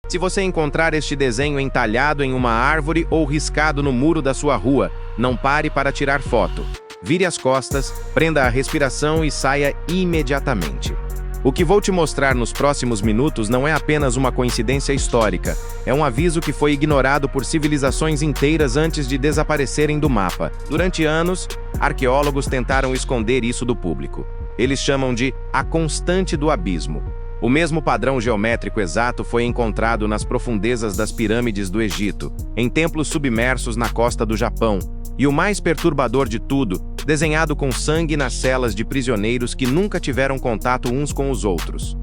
Se você encontrar este desenho entalhado em uma árvore ou riscado no muro da sua rua, não pare para tirar foto. Vire as costas, prenda a respiração e saia imediatamente. O que vou te mostrar nos próximos minutos não é apenas uma coincidência histórica, é um aviso que foi ignorado por civilizações inteiras antes de desaparecerem do mapa. Durante anos, arqueólogos tentaram esconder isso do público. Eles chamam de a constante do abismo. O mesmo padrão geométrico exato foi encontrado nas profundezas das pirâmides do Egito, em templos submersos na costa do Japão, e o mais perturbador de tudo, desenhado com sangue nas celas de prisioneiros que nunca tiveram contato uns com os outros.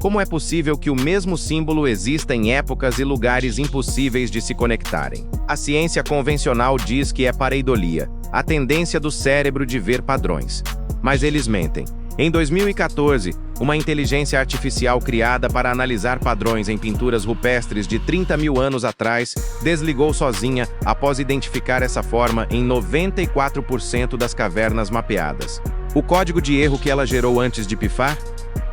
Como é possível que o mesmo símbolo exista em épocas e lugares impossíveis de se conectarem? A ciência convencional diz que é pareidolia, a tendência do cérebro de ver padrões. Mas eles mentem. Em 2014, uma inteligência artificial criada para analisar padrões em pinturas rupestres de 30 mil anos atrás desligou sozinha após identificar essa forma em 94% das cavernas mapeadas. O código de erro que ela gerou antes de pifar?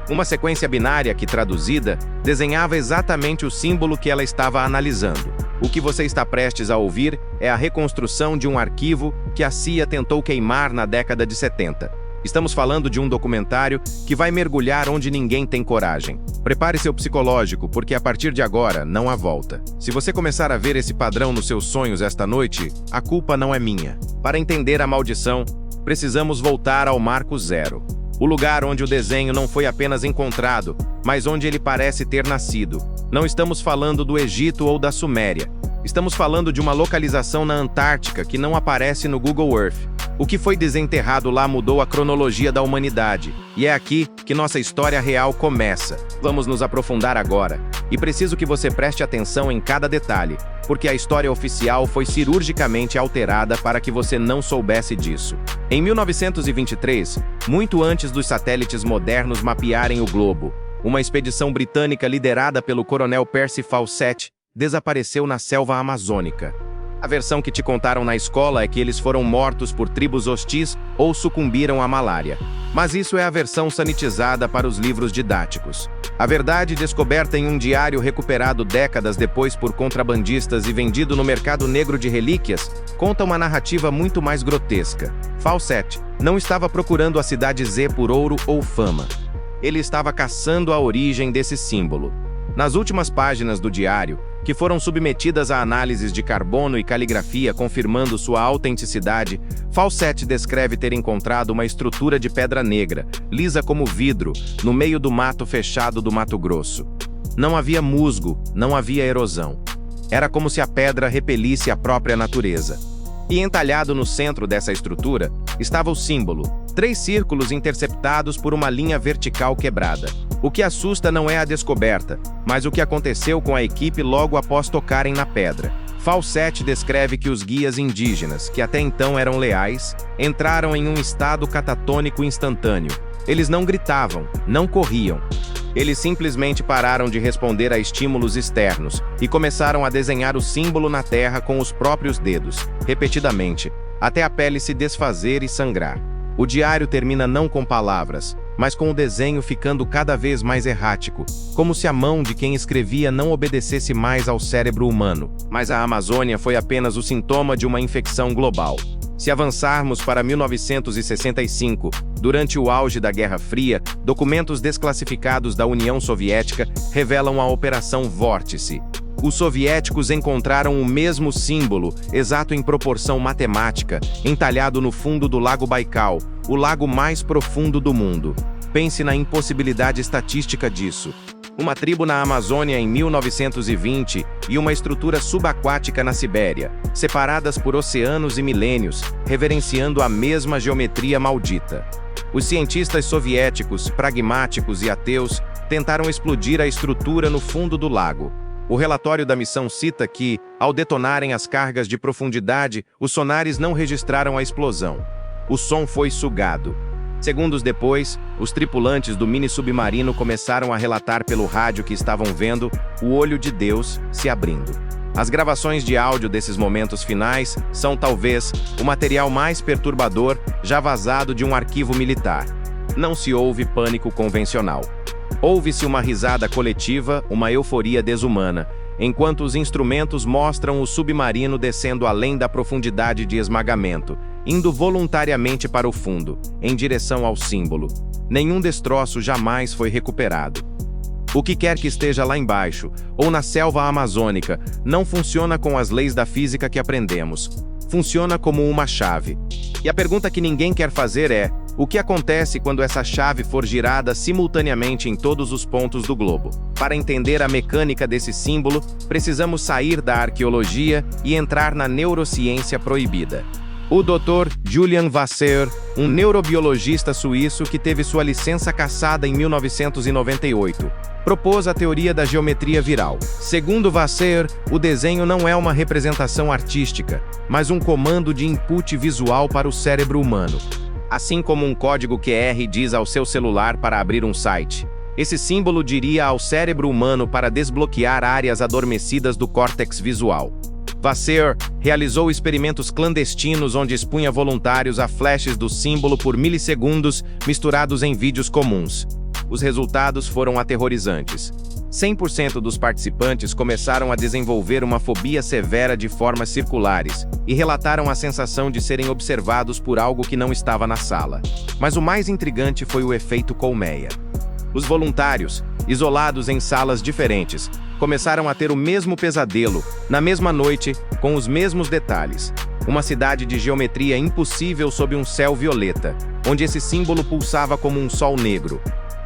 Uma sequência binária que, traduzida, desenhava exatamente o símbolo que ela estava analisando. O que você está prestes a ouvir é a reconstrução de um arquivo que a CIA tentou queimar na década de 70. Estamos falando de um documentário que vai mergulhar onde ninguém tem coragem. Prepare seu psicológico, porque a partir de agora não há volta. Se você começar a ver esse padrão nos seus sonhos esta noite, a culpa não é minha. Para entender a maldição, precisamos voltar ao marco zero. O lugar onde o desenho não foi apenas encontrado, mas onde ele parece ter nascido. Não estamos falando do Egito ou da Suméria. Estamos falando de uma localização na Antártica que não aparece no Google Earth. O que foi desenterrado lá mudou a cronologia da humanidade, e é aqui que nossa história real começa. Vamos nos aprofundar agora, e preciso que você preste atenção em cada detalhe, porque a história oficial foi cirurgicamente alterada para que você não soubesse disso. Em 1923, muito antes dos satélites modernos mapearem o globo, uma expedição britânica liderada pelo coronel Percy Fawcett desapareceu na selva amazônica. A versão que te contaram na escola é que eles foram mortos por tribos hostis ou sucumbiram à malária. Mas isso é a versão sanitizada para os livros didáticos. A verdade, descoberta em um diário recuperado décadas depois por contrabandistas e vendido no mercado negro de relíquias, conta uma narrativa muito mais grotesca. Fawcett não estava procurando a cidade Z por ouro ou fama. Ele estava caçando a origem desse símbolo. Nas últimas páginas do diário, que foram submetidas a análises de carbono e caligrafia confirmando sua autenticidade, Fawcett descreve ter encontrado uma estrutura de pedra negra, lisa como vidro, no meio do mato fechado do Mato Grosso. Não havia musgo, não havia erosão. Era como se a pedra repelisse a própria natureza. E entalhado no centro dessa estrutura, estava o símbolo, 3 círculos interceptados por uma linha vertical quebrada. O que assusta não é a descoberta, mas o que aconteceu com a equipe logo após tocarem na pedra. Fawcett descreve que os guias indígenas, que até então eram leais, entraram em um estado catatônico instantâneo. Eles não gritavam, não corriam. Eles simplesmente pararam de responder a estímulos externos e começaram a desenhar o símbolo na terra com os próprios dedos, repetidamente, até a pele se desfazer e sangrar. O diário termina não com palavras, mas com o desenho ficando cada vez mais errático, como se a mão de quem escrevia não obedecesse mais ao cérebro humano. Mas a Amazônia foi apenas o sintoma de uma infecção global. Se avançarmos para 1965, durante o auge da Guerra Fria, documentos desclassificados da União Soviética revelam a Operação Vórtice. Os soviéticos encontraram o mesmo símbolo, exato em proporção matemática, entalhado no fundo do Lago Baikal, o lago mais profundo do mundo. Pense na impossibilidade estatística disso. Uma tribo na Amazônia em 1920 e uma estrutura subaquática na Sibéria, separadas por oceanos e milênios, reverenciando a mesma geometria maldita. Os cientistas soviéticos, pragmáticos e ateus, tentaram explodir a estrutura no fundo do lago. O relatório da missão cita que, ao detonarem as cargas de profundidade, os sonares não registraram a explosão. O som foi sugado. Segundos depois, os tripulantes do mini-submarino começaram a relatar pelo rádio que estavam vendo o olho de Deus se abrindo. As gravações de áudio desses momentos finais são, talvez, o material mais perturbador já vazado de um arquivo militar. Não se ouve pânico convencional. Ouve-se uma risada coletiva, uma euforia desumana, enquanto os instrumentos mostram o submarino descendo além da profundidade de esmagamento, indo voluntariamente para o fundo, em direção ao símbolo. Nenhum destroço jamais foi recuperado. O que quer que esteja lá embaixo, ou na selva amazônica, não funciona com as leis da física que aprendemos. Funciona como uma chave. E a pergunta que ninguém quer fazer é: o que acontece quando essa chave for girada simultaneamente em todos os pontos do globo? Para entender a mecânica desse símbolo, precisamos sair da arqueologia e entrar na neurociência proibida. O Dr. Julian Vasseur, um neurobiologista suíço que teve sua licença cassada em 1998, propôs a teoria da geometria viral. Segundo Vasseur, o desenho não é uma representação artística, mas um comando de input visual para o cérebro humano. Assim como um código QR diz ao seu celular para abrir um site, esse símbolo diria ao cérebro humano para desbloquear áreas adormecidas do córtex visual. Vasseur realizou experimentos clandestinos onde expunha voluntários a flashes do símbolo por milissegundos misturados em vídeos comuns. Os resultados foram aterrorizantes. 100% dos participantes começaram a desenvolver uma fobia severa de formas circulares e relataram a sensação de serem observados por algo que não estava na sala. Mas o mais intrigante foi o efeito colmeia. Os voluntários, isolados em salas diferentes, começaram a ter o mesmo pesadelo, na mesma noite, com os mesmos detalhes. Uma cidade de geometria impossível sob um céu violeta, onde esse símbolo pulsava como um sol negro.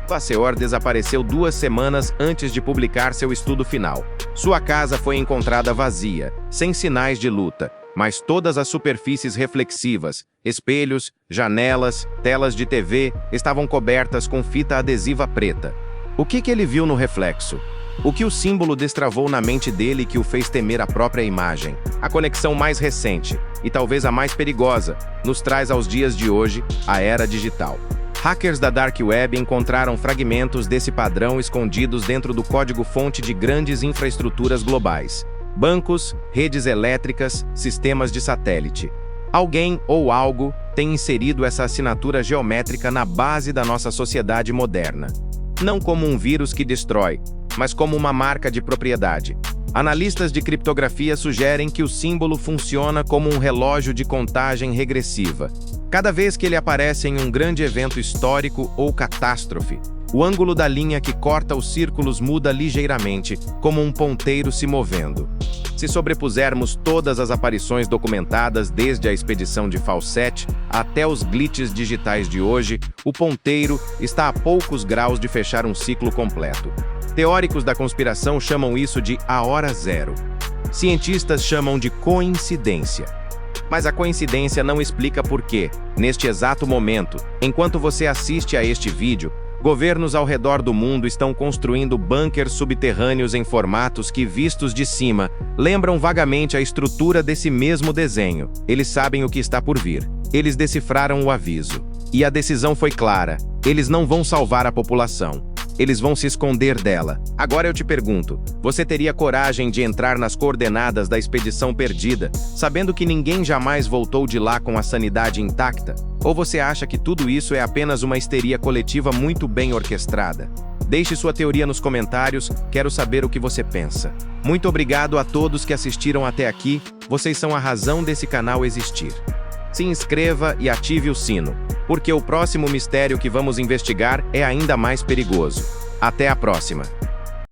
Vasseur desapareceu 2 semanas antes de publicar seu estudo final. Sua casa foi encontrada vazia, sem sinais de luta, mas todas as superfícies reflexivas, espelhos, janelas, telas de TV, estavam cobertas com fita adesiva preta. O que ele viu no reflexo? O que o símbolo destravou na mente dele que o fez temer a própria imagem? A conexão mais recente, e talvez a mais perigosa, nos traz aos dias de hoje, a era digital. Hackers da Dark Web encontraram fragmentos desse padrão escondidos dentro do código-fonte de grandes infraestruturas globais. Bancos, redes elétricas, sistemas de satélite. Alguém ou algo tem inserido essa assinatura geométrica na base da nossa sociedade moderna. Não como um vírus que destrói, mas como uma marca de propriedade. Analistas de criptografia sugerem que o símbolo funciona como um relógio de contagem regressiva. Cada vez que ele aparece em um grande evento histórico ou catástrofe, o ângulo da linha que corta os círculos muda ligeiramente, como um ponteiro se movendo. Se sobrepusermos todas as aparições documentadas desde a expedição de Fawcett até os glitches digitais de hoje, o ponteiro está a poucos graus de fechar um ciclo completo. Teóricos da conspiração chamam isso de a hora zero. Cientistas chamam de coincidência. Mas a coincidência não explica por que, neste exato momento, enquanto você assiste a este vídeo, governos ao redor do mundo estão construindo bunkers subterrâneos em formatos que, vistos de cima, lembram vagamente a estrutura desse mesmo desenho. Eles sabem o que está por vir. Eles decifraram o aviso. E a decisão foi clara: eles não vão salvar a população. Eles vão se esconder dela. Agora eu te pergunto, você teria coragem de entrar nas coordenadas da expedição perdida, sabendo que ninguém jamais voltou de lá com a sanidade intacta? Ou você acha que tudo isso é apenas uma histeria coletiva muito bem orquestrada? Deixe sua teoria nos comentários, quero saber o que você pensa. Muito obrigado a todos que assistiram até aqui, vocês são a razão desse canal existir. Se inscreva e ative o sino, porque o próximo mistério que vamos investigar é ainda mais perigoso. Até a próxima!